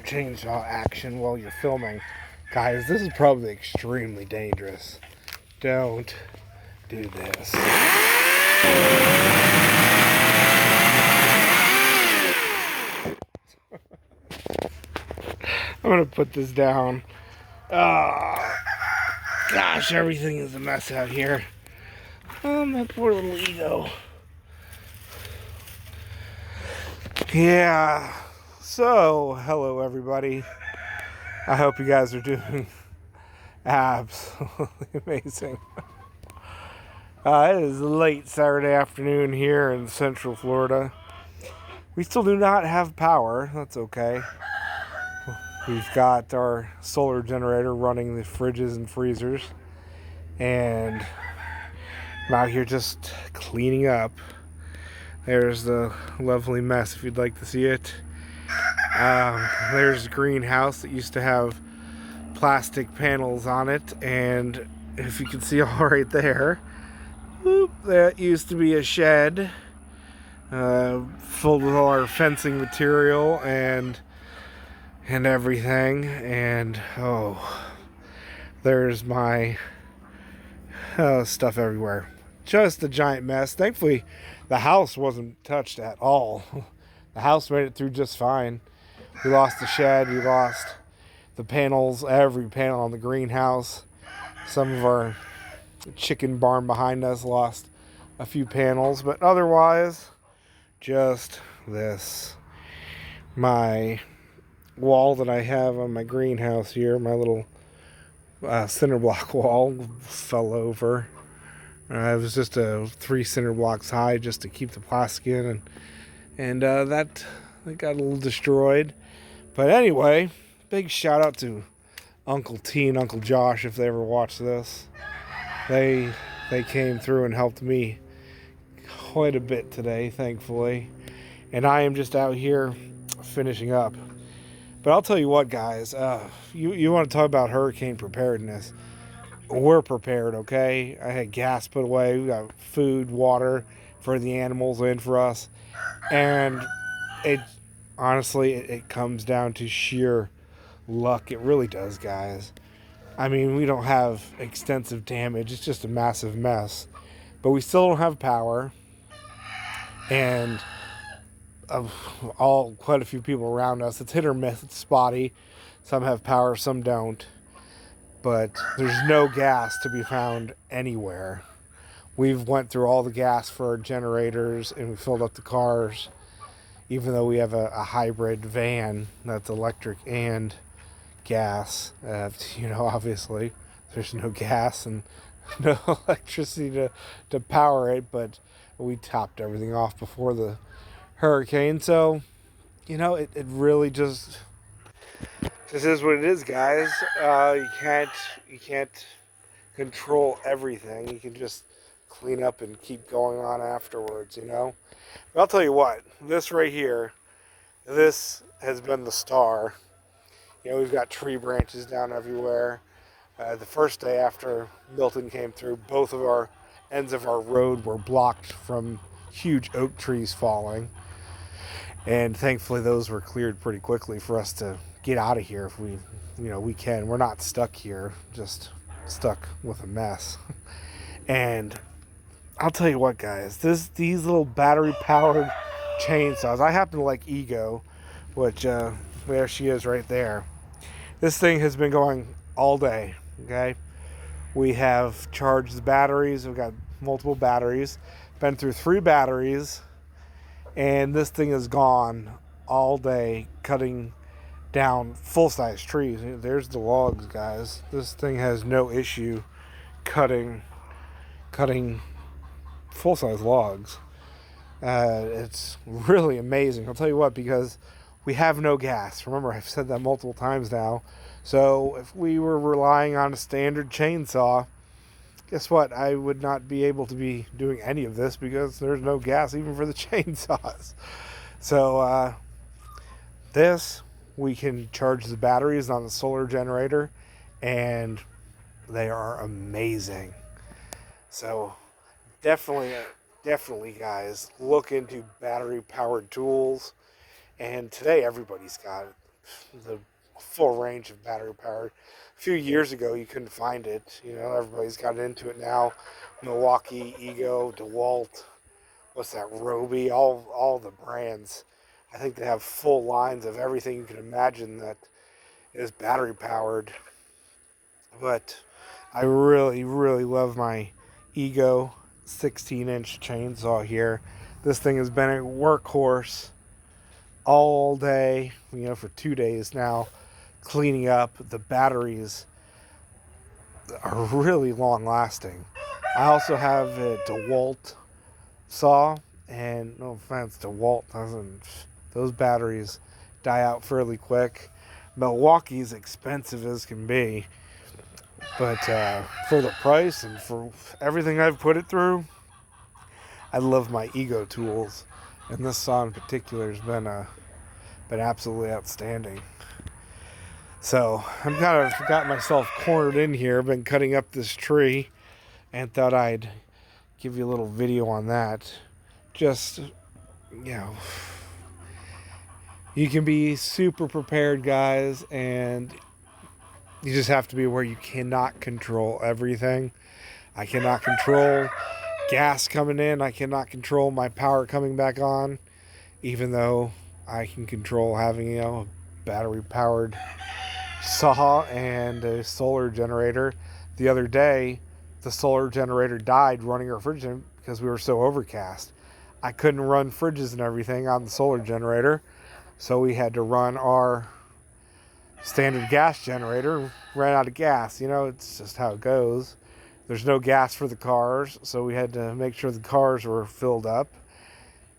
chainsaw action while you're filming. Guys, this is probably extremely dangerous. Don't do this. I'm gonna put this down. Oh, gosh, everything is a mess out here. Oh, my poor little ego. Yeah, so hello everybody. I hope you guys are doing absolutely amazing. It is late Saturday afternoon here in Central Florida. We still do not have power. That's okay. We've got our solar generator running the fridges and freezers, and I'm out here just cleaning up. There's the lovely mess if you'd like to see it. There's a greenhouse that used to have plastic panels on it, and if you can see all right there, whoop, that used to be a shed filled with all our fencing material and everything. And oh, there's my stuff everywhere. Just a giant mess. Thankfully, the house wasn't touched at all. The house made it through just fine. We lost the shed, we lost the panels, every panel on the greenhouse. Some of our chicken barn behind us lost a few panels, but otherwise, just this. My wall that I have on my greenhouse here, my little cinder block wall, fell over. It was just 3 cinder blocks high just to keep the plastic in, and that got a little destroyed. But anyway, big shout out to Uncle T and Uncle Josh if they ever watch this. They came through and helped me quite a bit today, thankfully. And I am just out here finishing up. But I'll tell you what, guys, you want to talk about hurricane preparedness. We're prepared, okay? I had gas put away. We got food, water for the animals and for us. And honestly, it comes down to sheer luck. It really does, guys. I mean, we don't have extensive damage. It's just a massive mess. But we still don't have power. And quite a few people around us, it's hit or miss. It's spotty. Some have power, some don't. But there's no gas to be found anywhere. We've went through all the gas for our generators, and we filled up the cars, even though we have a hybrid van that's electric and gas. Obviously there's no gas and no electricity to power it, but we topped everything off before the hurricane. So it really just is what it is, guys. You can't control everything. You can just clean up and keep going on afterwards. But I'll tell you what, this right here, this has been the star. We've got tree branches down everywhere. The first day after Milton came through, both of our ends of our road were blocked from huge oak trees falling. And thankfully those were cleared pretty quickly for us to get out of here if we can. We're not stuck here, just stuck with a mess. And I'll tell you what, guys, these little battery-powered chainsaws, I happen to like Ego, which, there she is right there. This thing has been going all day, okay? We have charged the batteries. We've got multiple batteries. Been through 3 batteries, and this thing is gone all day cutting down full-size trees. There's the logs, guys. This thing has no issue cutting full-size logs. It's really amazing. I'll tell you what, because we have no gas. Remember, I've said that multiple times now. So if we were relying on a standard chainsaw, guess what? I would not be able to be doing any of this because there's no gas even for the chainsaws. So we can charge the batteries on the solar generator, and they are amazing. So definitely, guys, look into battery-powered tools. And today, everybody's got it. the full range of battery powered. A few years ago, you couldn't find it. You know, everybody's got into it now. Milwaukee, Ego, DeWalt, what's that, Roby, all the brands. I think they have full lines of everything you can imagine that is battery powered. But I really, really love my Ego 16-inch chainsaw here. This thing has been a workhorse all day, you know, for 2 days now, cleaning up. The batteries are really long lasting. I also have a DeWalt saw, and no offense, DeWalt doesn't, those batteries die out fairly quick. Milwaukee's expensive as can be, but for the price and for everything I've put it through, I love my Ego tools, and this saw in particular has been absolutely outstanding. So I'm kind of got myself cornered in here. Been cutting up this tree, and thought I'd give you a little video on that. Just, you know, you can be super prepared, guys, and you just have to be aware you cannot control everything. I cannot control gas coming in. I cannot control my power coming back on, even though I can control having, you know, a battery powered saw and a solar generator. The other day, the solar generator died running our fridge because we were so overcast. I couldn't run fridges and everything on the solar generator, so we had to run our standard gas generator. Ran out of gas. You know, it's just how it goes. There's no gas for the cars, so we had to make sure the cars were filled up.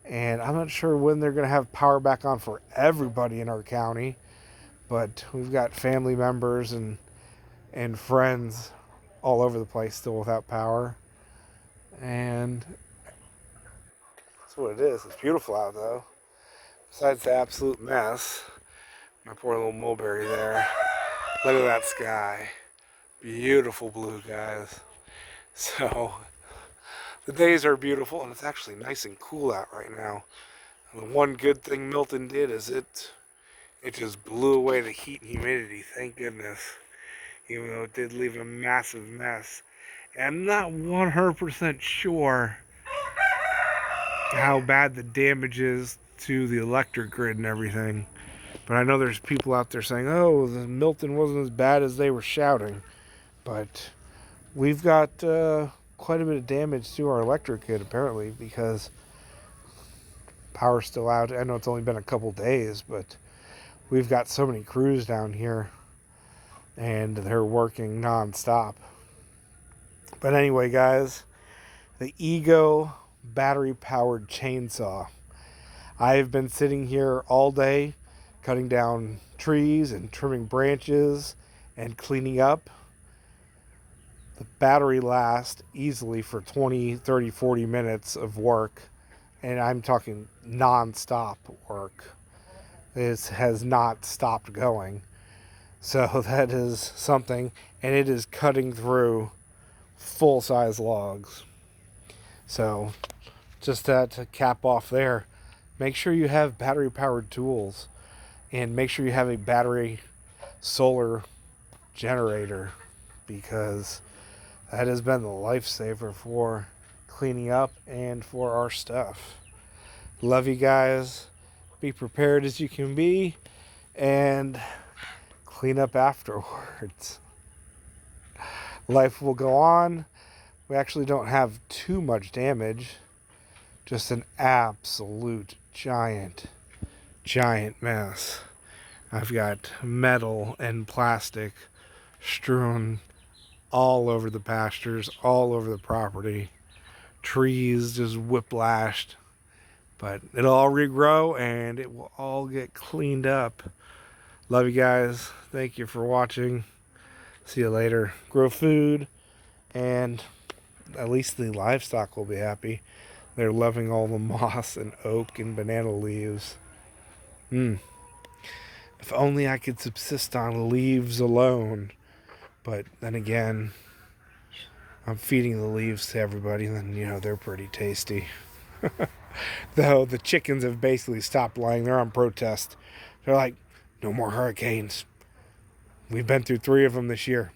And I'm not sure when they're going to have power back on for everybody in our county, but we've got family members and friends all over the place still without power. And that's what it is. It's beautiful out, though. Besides the absolute mess. My poor little mulberry there. Look at that sky. Beautiful blue, guys. So, the days are beautiful, and it's actually nice and cool out right now. And the one good thing Milton did is it just blew away the heat and humidity, thank goodness. Even though it did leave a massive mess. And I'm not 100% sure how bad the damage is to the electric grid and everything. But I know there's people out there saying, oh, the Milton wasn't as bad as they were shouting. But we've got quite a bit of damage to our electric grid, apparently, because power's still out. I know it's only been a couple days, but we've got so many crews down here, and they're working non-stop. But anyway, guys, the Ego battery-powered chainsaw. I've been sitting here all day cutting down trees and trimming branches and cleaning up. The battery lasts easily for 20, 30, 40 minutes of work, and I'm talking non-stop work. This has not stopped going. So that is something, and it is cutting through full-size logs. So just to cap off there, make sure you have battery-powered tools, and make sure you have a battery solar generator, because that has been the lifesaver for cleaning up and for our stuff. Love you guys. Be prepared as you can be, and clean up afterwards. Life will go on. We actually don't have too much damage, just an absolute giant mess. I've got metal and plastic strewn all over the pastures, all over the property. Trees just whiplashed. But it'll all regrow, and it will all get cleaned up. Love you guys. Thank you for watching. See you later. Grow food, and at least the livestock will be happy. They're loving all the moss and oak and banana leaves. If only I could subsist on leaves alone. But then again, I'm feeding the leaves to everybody, and then, you know, they're pretty tasty. Though the chickens have basically stopped lying. They're on protest. They're like, No more hurricanes. We've been through 3 of them this year.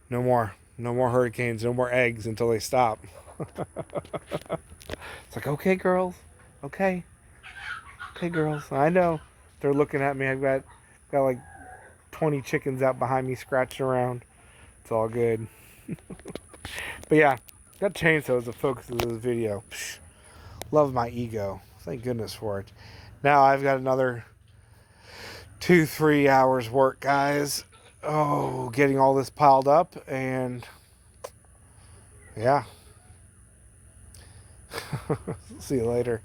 No more. No more hurricanes. No more eggs until they stop. It's like, okay, girls. Okay. Okay, girls. I know. They're looking at me. I've got like 20 chickens out behind me scratching around. It's all good. But yeah, that chainsaw is the focus of this video. Psh, love my ego. Thank goodness for it. Now I've got another 2-3 hours work, guys. Oh, getting all this piled up, and yeah. See you later.